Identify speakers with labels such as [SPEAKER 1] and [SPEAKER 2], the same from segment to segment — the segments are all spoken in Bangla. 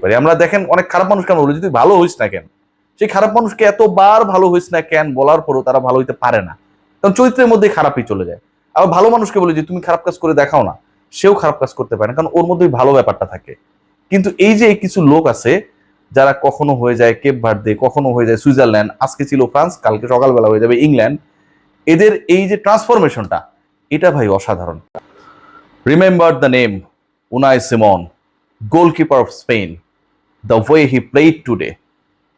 [SPEAKER 1] গোলকিপার। আমরা দেখেন অনেক খারাপ মানুষ কেন বলে, যদি ভালো হইস না কেন, সেই খারাপ মানুষকে এতবার ভালো হইস না কেন বলার পরও তারা ভালো হইতে পারে না, কারণ চরিত্রের মধ্যে খারাপই চলে যায়। আবার ভালো মানুষকে বলে যে তুমি খারাপ কাজ করে দেখাও না, সেও খারাপ কাজ করতে পারে না, কারণ ওর মধ্যেই ভালো ব্যাপারটা থাকে। কিন্তু এই যে কিছু লোক আছে যারা কখনো হয়ে যায় কেপ ভার্দে, কখনো হয়ে যায় সুইজারল্যান্ড, আজকে ছিল ফ্রান্স, কালকে সকালবেলা হয়ে যাবে ইংল্যান্ড, এদের এই যে ট্রান্সফরমেশনটা, এটা ভাই অসাধারণ। Remember the name Unai Simon, goalkeeper of Spain, the way he played today.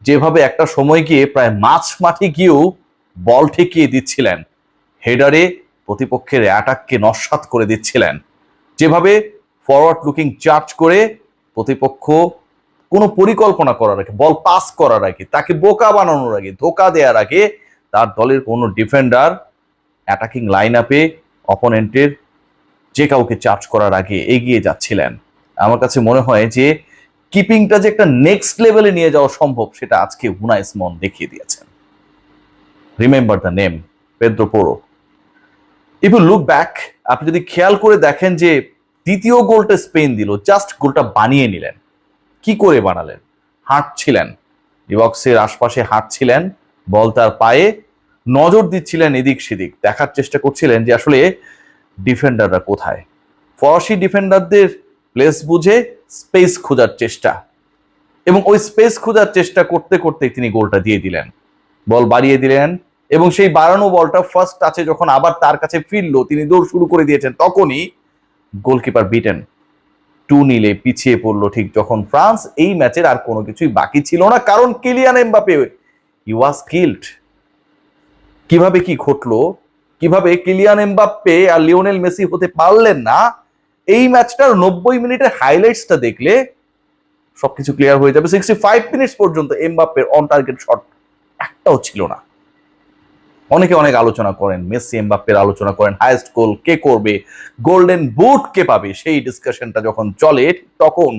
[SPEAKER 1] যেভাবে একটা সময় গিয়ে প্রায় মাঠে গিয়েও বল ঠেকিয়ে দিচ্ছিলেন, হেডারে প্রতিপক্ষের অ্যাটাককে নস্যাৎ করে দিচ্ছিলেন, যেভাবে ফরওয়ার্ড লুকিং চার্জ করে প্রতিপক্ষ কোনো পরিকল্পনা করার আগে, বল পাস করার আগে, তাকে বোকা বানানোর আগে, ধোকা দেওয়ার আগে তার দলের কোনো ডিফেন্ডার অ্যাটাকিং লাইন আপে অপোনেন্টের যে কাউকে চার্জ করার আগে এগিয়ে যাচ্ছিলেন। আমার কাছে মনে হয় যে কিপিংটা যে একটা নেক্সট লেভেলে নিয়ে যাওয়া সম্ভব, সেটা আজকে উনাই সিমন দেখিয়ে দিয়েছেন। Remember the name Pedro Porro. If you look back, আপনি যদি খেয়াল করে দেখেন যে দ্বিতীয় গোলটা স্পেন দিল, জাস্ট গোলটা বানিয়ে নিলেন। কি করে বানালেন? হাঁটছিলেন, বক্সের আশপাশে হাঁটছিলেন, বল তার পায়ে, নজর দিচ্ছিলেন এদিক সেদিক, দেখার চেষ্টা করছিলেন যে আসলে ডিফেন্ডাররা কোথায়। ফরাসি ডিফেন্ডারদের প্লেস বুঝে স্পেস খোঁজার চেষ্টা, এবং ওই স্পেস খোঁজার চেষ্টা করতে করতে তিনি গোলটা দিয়ে দিলেন, বল বাড়িয়ে দিলেন, এবং সেই বাড়ানো বলটা ফার্স্ট টাচে যখন আবার তার কাছে ফিরলো, তিনি দৌড় শুরু করে দিয়েছেন, তখনই গোলকিপার বিটেন। 2-0 পিছিয়ে পড়লো ঠিক যখন ফ্রান্স। এই ম্যাচের আর কোনো কিছুই বাকি ছিল না, কারণ Kylian Mbappe he was killed. কিভাবে কি ঘটলো, কিভাবে কিলিয়ান এমবাপ্পে আর লিওনেল মেসি হতে পারলেন না, এই ম্যাচটার 90 মিনিটের হাইলাইটসটা দেখলে সবকিছু ক্লিয়ার হয়ে যাবে। 65 মিনিটস পর্যন্ত এমবাপ্পের অন টার্গেট শট একটাও ছিল না। অনেকে অনেক আলোচনা করেন, মেসি এমবাপ্পের আলোচনা করেন, হাইয়েস্ট গোল কে করবে, গোল্ডেন বুট কে পাবে, সেই ডিসকাশনটা যখন চলে তখন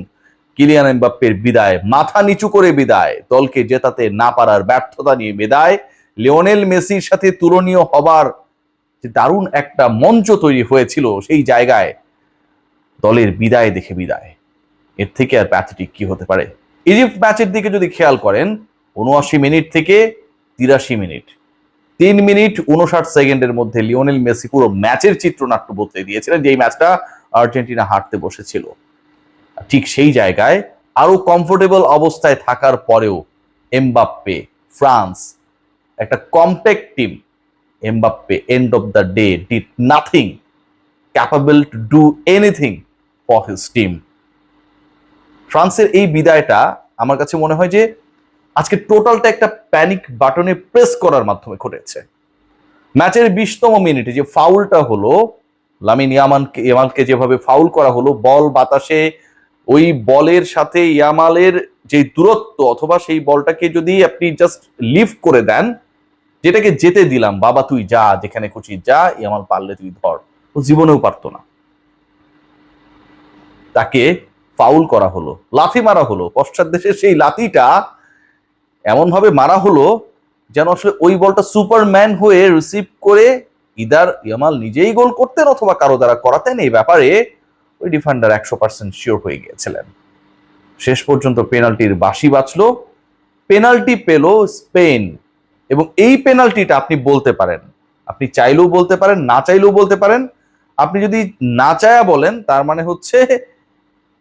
[SPEAKER 1] কিলিয়ান এমবাপ্পের বিদায়, মাথা নিচু করে বিদায়, দলকে জেতাতে না পারার ব্যর্থতা নিয়ে বিদায়, লিওনেল মেসির সাথে তুলনীয় হবার যে দারুণ একটা মঞ্চ তৈরি হয়েছিল, সেই জায়গায় দলের বিদায় দেখে বিদায়। এর থেকে আর প্যাথেটিক কি হতে পারে? ইজিপ্ট ম্যাচের দিকে যদি খেয়াল করেন, 79 মিনিট থেকে 83 মিনিট, 3 মিনিট 59 সেকেন্ডের মধ্যে লিওনেল মেসি পুরো ম্যাচের চিত্রনাট্য বদলে দিয়েছিলেন। যেই ম্যাচটা আর্জেন্টিনা হারতে বসেছিল, ঠিক সেই জায়গায় আরো কমফোর্টেবল অবস্থায় থাকার পরেও এমবাপ্পে, ফ্রান্স, একটা compact team, Mbappe end of the day did nothing, capable to do anything for his team. ফ্রান্সের এই বিদায়টা আমার কাছে মনে হয় যে আজকে টোটালটা একটা প্যানিক বাটনে প্রেস করার মাধ্যমে ঘটেছে। ম্যাচের 20তম মিনিটে যে ফাউলটা হলো, লামিন ইয়ামালকে যেভাবে ফাউল করা হলো, বল বাতাসে, ওই বলের সাথে ইয়ামালের যে দূরত্ব, অথবা সেই বলটাকে যদি আপনি জাস্ট লিফট করে দেন, যেটাকে যেতে দিলাম বাবা, তুই যা যেখানে খুশি যা, ইয়ামাল পারলে তুই ধর, ও জীবনেও পারতো না। তাকে ফাউল করা হলো, লাথি মারা হলো, পশ্চাৎ দেশের সেই লাথিটা এমন ভাবে মারা হলো যেন আসলে ওই বলটা সুপারম্যান হয়ে রিসিভ করে ইদার ইয়ামাল নিজেই গোল করতেন অথবা কারো দ্বারা করাতেন। এই ব্যাপারে ওই ডিফেন্ডার 100% শিওর হয়ে গিয়েছিলেন। শেষ পর্যন্ত পেনাল্টির বাঁশি বাজলো, পেনাল্টি পেল স্পেন, এবং এই পেনাল্টিটা আপনি বলতে পারেন, আপনি চাইলেও বলতে পারেন, না চাইলেও বলতে পারেন। আপনি যদি না চায়া বলেন, তার মানে হচ্ছে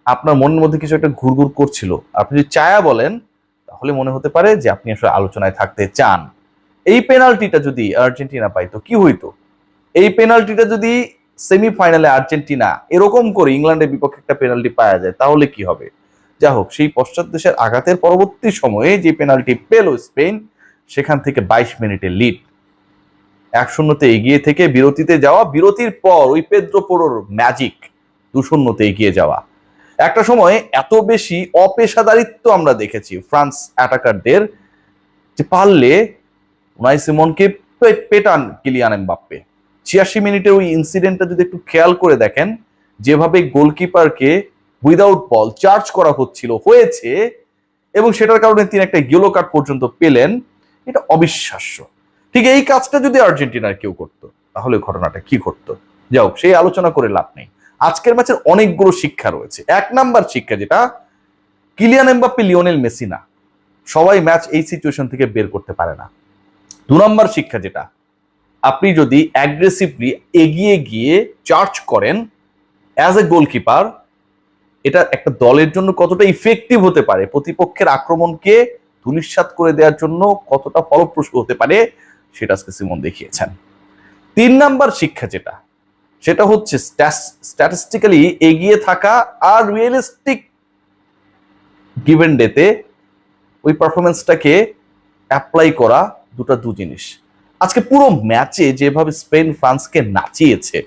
[SPEAKER 1] আপনার মনের মধ্যে কিছু একটা ঘুরঘুর করছিল। আপনি যদি চায়া বলেন, তাহলে মনে হতে পারে যে আপনি আসলে আলোচনায় থাকতে চান। এই পেনাল্টিটা যদি আর্জেন্টিনা পাইতো কি হইতো? এই পেনাল্টিটা যদি সেমিফাইনালে আর্জেন্টিনা এরকম করে ইংল্যান্ডের বিপক্ষে একটা পেনাল্টি পাওয়া যায়, তাহলে কি হবে? যা হোক, সেই পশ্চাৎ দেশের আঘাতের পরবর্তী সময়ে যে পেনাল্টি পেল স্পেন, সেখান থেকে 22 মিনিটের লিড, 1-0 এগিয়ে থেকে বিরতিতে যাওয়া, বিরতির পর ওই পেদ্রো পোরোর ম্যাজিক 2-0 এগিয়ে যাওয়া। একটা সময় এত বেশি অপেশাদারিত্ব আমরা দেখেছি ফ্রান্স অ্যাটাকারদের, যে পারলে উনাই সিমনকে পেটান কিলিয়ান এমবাপ্পে। 86 মিনিটের ওই ইনসিডেন্টটা যদি একটু খেয়াল করে দেখেন, যেভাবে গোলকিপারকে উইদাউট বল চার্জ করা হয়েছে, এবং সেটার কারণে তিনি একটা ইয়েলো কার্ড পর্যন্ত পেলেন, এটা অবিশ্বাস্য। ঠিক এই কাজটা যদি আর্জেন্টিনার কেউ করতো, তাহলে ঘটনাটা কি ঘটতো? যাও, সেই আলোচনা করে লাভ নেই। আজকের ম্যাচের অনেকগুলো শিক্ষা রয়েছে। 1 নাম্বার শিক্ষা যেটা, কিলিয়ান এমবাপ্পে, লিওনেল মেসি না, সবাই ম্যাচ এই সিচুয়েশন থেকে বের করতে পারে না। 2 নম্বর শিক্ষা যেটা, আপনি যদি অ্যাগ্রেসিভলি এগিয়ে গিয়ে চার্জ করেন অ্যাজ এ গোলকিপার, এটা একটা দলের জন্য কতটা ইফেক্টিভ হতে পারে, প্রতিপক্ষের আক্রমণকে ধূলিসাৎ করে দেওয়ার জন্য কতটা ফলপ্রসূ হতে পারে, সেটা আজকে সিমন দেখিয়েছেন। 3 নাম্বার শিক্ষা যেটা, সেটা হচ্ছে স্ট্যাটিস্টিক্যালি এগিয়ে থাকা আর রিয়েলিস্টিক গিভেন ডেতে ওই পারফরমেন্সটাকে অ্যাপ্লাই করা, দু জিনিস। আজকে পুরো ম্যাচে যেভাবে স্পেন ফ্রান্সকে নাচিয়েছে,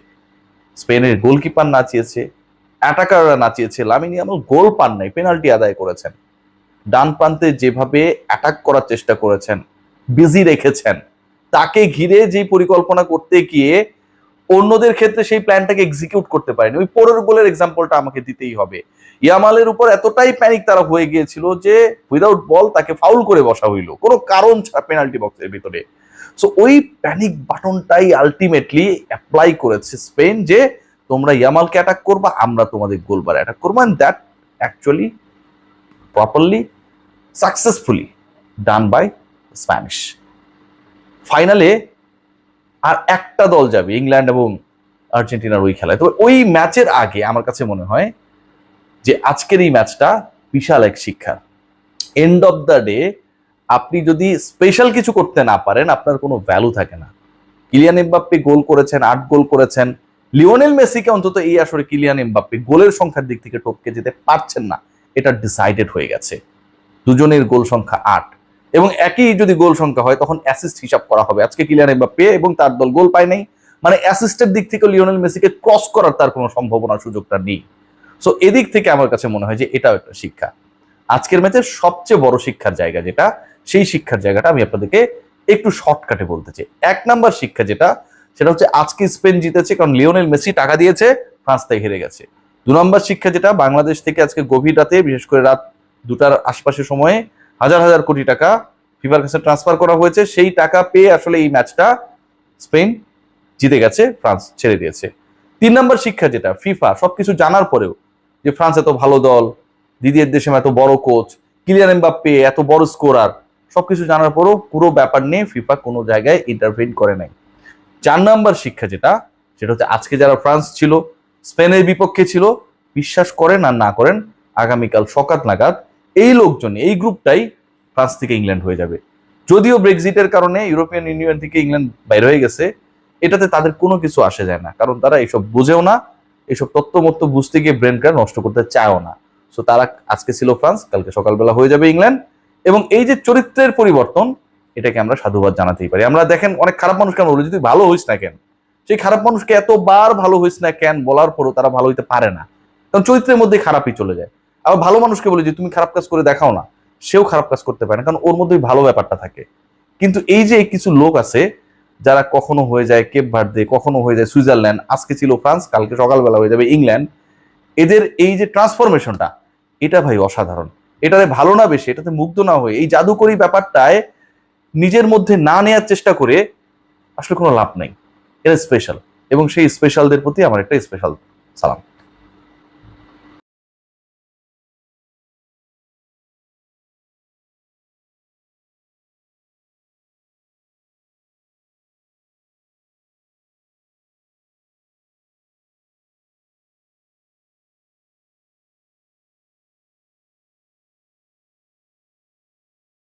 [SPEAKER 1] স্পেনের গোলকিপার নাচিয়েছে, অ্যাটাকাররা নাচিয়েছে, লামিন ইয়ামাল গোল পান নাই, পেনাল্টি আদায় করেছেন, ডান প্রান্তে যেভাবে অ্যাটাক করার চেষ্টা করেছেন, বিজি রেখেছেন, তাকে ঘিরে যে পরিকল্পনা করতে গিয়ে অন্যদের ক্ষেত্রে সেই প্ল্যানটাকে এক্সিকিউট করতে পারেনি। ওই পরের গোলের এক্সাম্পলটা আমাকে দিতেই হবে। ইয়ামালের উপর এতটাই প্যানিক তারা হয়ে গিয়েছিল যে উইদাউট বল তাকে ফাউল করে বসা হইলো কোনো কারণ ছাড়া পেনাল্টি বক্সের ভিতরে। সো ওই প্যানিক বাটনটাই আলটিমেটলি অ্যাপ্লাই করেছে স্পেন, যে তোমরা ইয়ামালকে অ্যাটাক করবা, আমরা তোমাদের গোলবার অ্যাটাক করবো, and that actually properly successfully done by Spanish. ফাইনালে আর একটা দল যাবে, ইংল্যান্ড এবং আর্জেন্টিনার ওই খেলায়। তবে ওই ম্যাচের আগে আমার কাছে মনে হয় যে আজকের এই ম্যাচটা বিশাল এক শিক্ষা। এন্ড অফ দ্য ডে আপনি যদি স্পেশাল কিছু করতে না পারেন, আপনার কোনো ভ্যালু থাকে না। কিলিয়ান এমবাপ্পে গোল করেছেন, 8 গোল করেছেন, লিওনেল মেসিকে অন্তত এই আসরে কিলিয়ান এমবাপ্পে গোলের সংখ্যার দিক থেকে টপকে যেতে পারছেন না, এটা ডিসাইডেড হয়ে গেছে। দুজনের গোল সংখ্যা 8, এবং একই যদি গোল সংখ্যা হয় তখন অ্যাসিস্ট হিসাব করা হবে। আজকে কিলিয়ান এমবাপ্পে এবং তার দল গোল পায় নাই, মানে অ্যাসিস্টের দিক থেকে লিওনেল মেসিকে ক্রস করার তার কোনো সম্ভাবনা, সুযোগটা নেই। সো এদিক থেকে আমার কাছে মনে হয় যে এটাও একটা শিক্ষা। আজকের ম্যাচের সবচেয়ে বড় শিক্ষার জায়গা যেটা, সেই শিক্ষার জায়গাটা আমি আপনাদেরকে একটু শর্টকাটে বলতে চাই। 1 নাম্বার শিক্ষা যেটা, সেটা হচ্ছে আজকে স্পেন জিতেছে কারণ লিওনেল মেসি টাকা দিয়েছে, ফ্রান্স তাই হেরে গেছে। 2 নম্বর শিক্ষা যেটা, বাংলাদেশ থেকে আজকে গভীর রাতে, বিশেষ করে রাত 2টার আশপাশের সময়ে হাজার হাজার কোটি টাকা ফিফার কাছে ট্রান্সফার করা হয়েছে, সেই টাকা পেয়ে আসলে এই ম্যাচটা স্পেন জিতে গেছে, ফ্রান্স ছেড়ে দিয়েছে। 3 নম্বর শিক্ষা যেটা, ফিফা সবকিছু জানার পরেও যে ফ্রান্স এত ভালো দল, দিদিয়ের দেশে এত বড় কোচ, কিলিয়ান এমবাপ্পে এত বড় স্কোরার, সবকিছু জানার পরও পুরো ব্যাপার নিয়ে ফিফা কোনো জায়গায় ইন্টারভেন করে নাই। 4 নম্বর শিক্ষা যেটা, সেটা হচ্ছে আজকে যারা ফ্রান্স ছিল, স্পেনের বিপক্ষে ছিল, বিশ্বাস করেন আর না করেন, আগামীকাল সকাল নাগাদ এই লোকজন, এই গ্রুপটাই ফ্রান্স থেকে ইংল্যান্ড হয়ে যাবে। যদিও ব্রেক্সিটের কারণে ইউরোপিয়ান ইউনিয়ন থেকে ইংল্যান্ড বাইর হয়ে গেছে, এটাতে তাদের কোনো কিছু আসে যায় না, কারণ তারা এইসব বুঝেও না, এইসব তত্ত্বমত্ত্ব বুঝতে গিয়ে ব্রেনটা নষ্ট করতে চায়ও না। সো তারা আজকে ছিল ফ্রান্স, কালকে সকালবেলা হয়ে যাবে ইংল্যান্ড। এবং এই যে চরিত্রের পরিবর্তন, এটাকে আমরা সাধুবাদ জানাতেই পারি। আমরা দেখেন অনেক খারাপ মানুষ কেন বলি, যদি ভালো হইস না কেন, সেই খারাপ মানুষকে এতবার ভালো হইস না কেন বলার পরও তারা ভালো হইতে পারে না, কারণ চরিত্রের মধ্যে খারাপই চলে যায়। আবার ভালো মানুষকে বলি যে তুমি খারাপ কাজ করে দেখাও না, সেও খারাপ কাজ করতে পারে না, কারণ ওর মধ্যেই ভালো ব্যাপারটা থাকে। কিন্তু এই যে কিছু লোক আছে যারা কখনো হয়ে যায় কেপ ভার্দে, কখনো হয়ে যায় সুইজারল্যান্ড, আজকে ছিল ফ্রান্স, কালকে সকালবেলা হয়ে যাবে ইংল্যান্ড, এদের এই যে ট্রান্সফরমেশনটা, এটা ভাই অসাধারণ। এটাতে ভালো না বেশি, এটাতে মুগ্ধ না হয়ে এই জাদুকরী ব্যাপারটায় নিজের মধ্যে না নেয়ার চেষ্টা করে আসলে কোনো লাভ নাই। এটা স্পেশাল, এবং সেই স্পেশালদের প্রতি আমার একটা স্পেশাল সালাম।